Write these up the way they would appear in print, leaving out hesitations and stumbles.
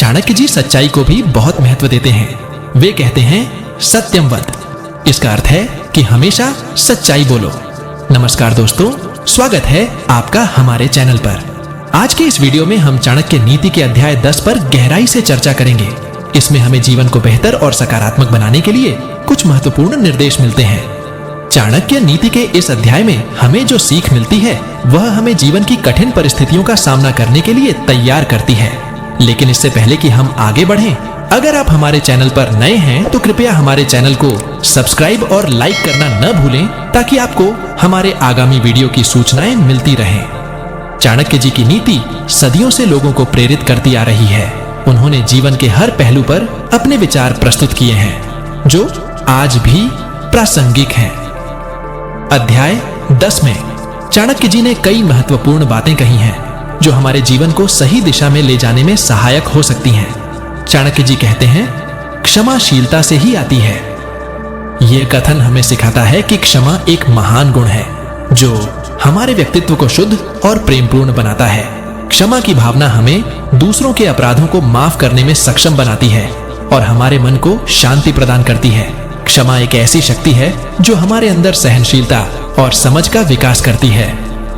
चाणक्य जी सच्चाई को भी बहुत महत्व देते हैं। वे कहते हैं सत्यम वद। इसका अर्थ है कि हमेशा सच्चाई बोलो। नमस्कार दोस्तों, स्वागत है आपका हमारे चैनल पर। आज के इस वीडियो में हम चाणक्य नीति के अध्याय 10 पर गहराई से चर्चा करेंगे। इसमें हमें जीवन को बेहतर और सकारात्मक बनाने के लिए कुछ महत्वपूर्ण निर्देश मिलते हैं। चाणक्य नीति के इस अध्याय में हमें जो सीख मिलती है वह हमें जीवन की कठिन परिस्थितियों का सामना करने के लिए तैयार करती है। लेकिन इससे पहले कि हम आगे बढ़ें, अगर आप हमारे चैनल पर नए हैं तो कृपया हमारे चैनल को सब्सक्राइब और लाइक करना न भूलें, ताकि आपको हमारे आगामी वीडियो की सूचनाएं मिलती रहें। चाणक्य जी की नीति सदियों से लोगों को प्रेरित करती आ रही है। उन्होंने जीवन के हर पहलू पर अपने विचार प्रस्तुत किए हैं, जो आज भी प्रासंगिक हैं। अध्याय 10 में चाणक्य जी ने कई महत्वपूर्ण बातें कही हैं, जो हमारे जीवन को सही दिशा में ले जाने में सहायक हो सकती हैं। चाणक्य जी कहते हैं, क्षमाशीलता से ही आती है। यह कथन हमें सिखाता है कि क्षमा एक महान गुण है, जो हमारे व्यक्तित्व को शुद्ध और प्रेमपूर्ण बनाता है। क्षमा की भावना हमें दूसरों के अपराधों को माफ करने में सक्षम बनाती है और हमारे मन को शांति प्रदान करती है। क्षमा एक ऐसी शक्ति है जो हमारे अंदर सहनशीलता और समझ का विकास करती है।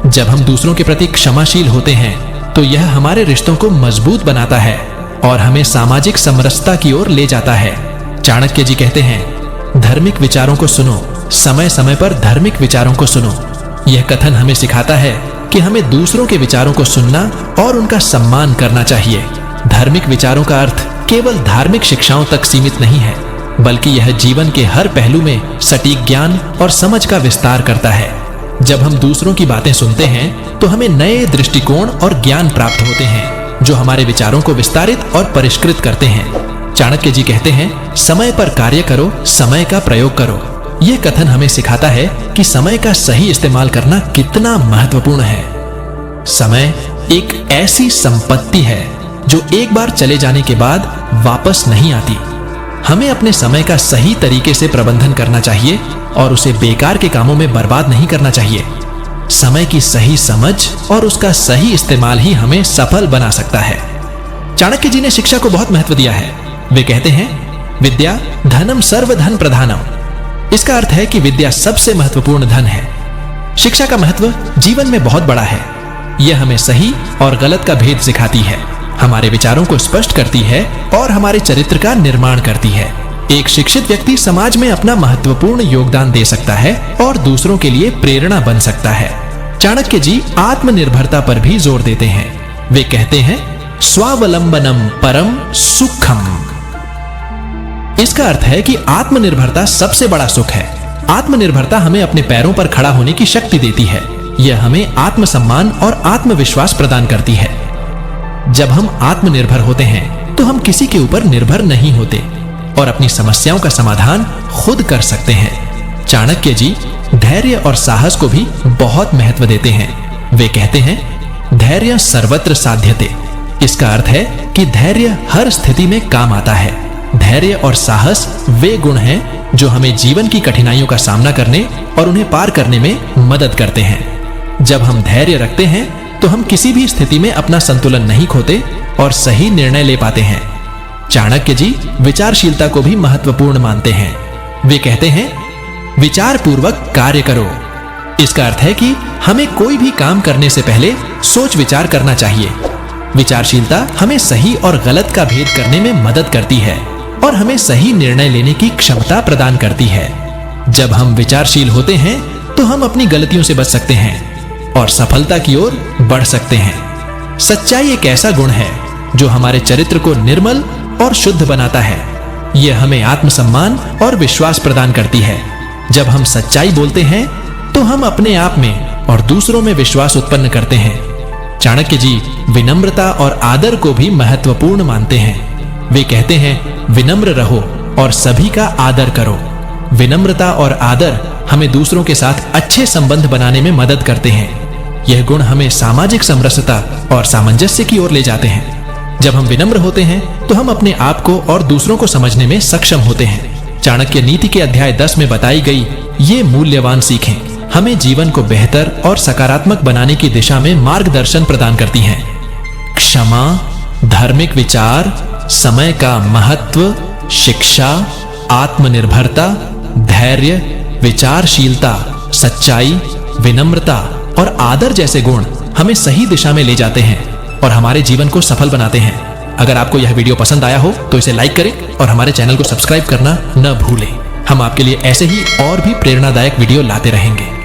जब हम दूसरों के प्रति क्षमाशील होते हैं तो यह हमारे रिश्तों को मजबूत बनाता है और हमें सामाजिक समरसता की ओर ले जाता है। चाणक्य जी कहते हैं, धार्मिक विचारों को सुनो, समय समय पर धार्मिक विचारों को सुनो। यह कथन हमें सिखाता है कि हमें दूसरों के विचारों को सुनना और उनका सम्मान करना चाहिए। धार्मिक विचारों का अर्थ केवल धार्मिक शिक्षाओं तक सीमित नहीं है, बल्कि यह जीवन के हर पहलू में सटीक ज्ञान और समझ का विस्तार करता है। जब हम दूसरों की बातें सुनते हैं तो हमें नए दृष्टिकोण और ज्ञान प्राप्त होते हैं, जो हमारे विचारों को विस्तारित और परिष्कृत करते हैं। चाणक्य जी कहते हैं, समय पर कार्य करो, समय का प्रयोग करो। यह कथन हमें सिखाता है कि समय का सही इस्तेमाल करना कितना महत्वपूर्ण है। समय एक ऐसी संपत्ति है जो एक बार चले जाने के बाद वापस नहीं आती। हमें अपने समय का सही तरीके से प्रबंधन करना चाहिए और उसे बेकार के कामों में बर्बाद नहीं करना चाहिए। समय की सही समझ और उसका सही इस्तेमाल ही हमें सफल बना सकता है। चाणक्य जी ने शिक्षा को बहुत महत्व दिया है। वे कहते हैं, विद्या धनम सर्वधन प्रधानम। इसका अर्थ है कि विद्या सबसे महत्वपूर्ण धन है। शिक्षा का महत्व जीवन में बहुत बड़ा है। यह हमें सही और गलत का भेद सिखाती है, हमारे विचारों को स्पष्ट करती है और हमारे चरित्र का निर्माण करती है। एक शिक्षित व्यक्ति समाज में अपना महत्वपूर्ण योगदान दे सकता है और दूसरों के लिए प्रेरणा बन सकता है। चाणक्य जी आत्मनिर्भरता पर भी जोर देते हैं। वे कहते हैं, स्वावलंबनम परम सुखम। इसका अर्थ है कि आत्मनिर्भरता सबसे बड़ा सुख है। आत्मनिर्भरता हमें अपने पैरों पर खड़ा होने की शक्ति देती है। यह हमें आत्मसम्मान और आत्मविश्वास प्रदान करती है। जब हम आत्मनिर्भर होते हैं तो हम किसी के ऊपर निर्भर नहीं होते और अपनी समस्याओं का समाधान खुद कर सकते हैं। चाणक्य जी धैर्य और साहस को भी बहुत महत्व देते हैं। वे कहते हैं, धैर्य सर्वत्र साध्यते। इसका अर्थ है कि धैर्य हर स्थिति में काम आता है। धैर्य और साहस वे गुण हैं जो हमें जीवन की कठिनाइयों का सामना करने और उन्हें पार करने में मदद करते हैं। जब हम धैर्य रखते हैं तो हम किसी भी स्थिति में अपना संतुलन नहीं खोते और सही निर्णय ले पाते हैं। चाणक्य जी विचारशीलता को भी महत्वपूर्ण मानते हैं। वे कहते हैं, विचार पूर्वक कार्य करो। इसका अर्थ है कि हमें कोई भी काम करने से पहले सोच विचार करना चाहिए। विचारशीलता हमें सही और गलत का भेद करने में मदद करती है और हमें सही निर्णय लेने की क्षमता प्रदान करती है। जब हम विचारशील होते हैं तो हम अपनी गलतियों से बच सकते हैं और सफलता की ओर बढ़ सकते हैं। सच्चाई एक ऐसा गुण है जो हमारे चरित्र को निर्मल और शुद्ध बनाता है। यह हमें आत्मसम्मान और विश्वास प्रदान करती है। जब हम सच्चाई बोलते हैं तो हम अपने आप में और दूसरों में विश्वास उत्पन्न करते हैं। चाणक्य जी विनम्रता और आदर को भी महत्वपूर्ण मानते हैं। वे कहते हैं, विनम्र रहो और सभी का आदर करो। विनम्रता और आदर हमें दूसरों के साथ अच्छे संबंध बनाने में मदद करते हैं। यह गुण हमें सामाजिक समरसता और सामंजस्य की ओर ले जाते हैं। जब हम विनम्र होते हैं तो हम अपने आप को और दूसरों को समझने में सक्षम होते हैं। चाणक्य नीति के अध्याय 10 में बताई गई ये मूल्यवान सीखें हमें जीवन को बेहतर और सकारात्मक बनाने की दिशा में मार्गदर्शन प्रदान करती हैं। क्षमा, धार्मिक विचार, समय का महत्व, शिक्षा, आत्मनिर्भरता, धैर्य, विचारशीलता, सच्चाई, विनम्रता और आदर जैसे गुण हमें सही दिशा में ले जाते हैं और हमारे जीवन को सफल बनाते हैं। अगर आपको यह वीडियो पसंद आया हो तो इसे लाइक करें और हमारे चैनल को सब्सक्राइब करना न भूलें। हम आपके लिए ऐसे ही और भी प्रेरणादायक वीडियो लाते रहेंगे।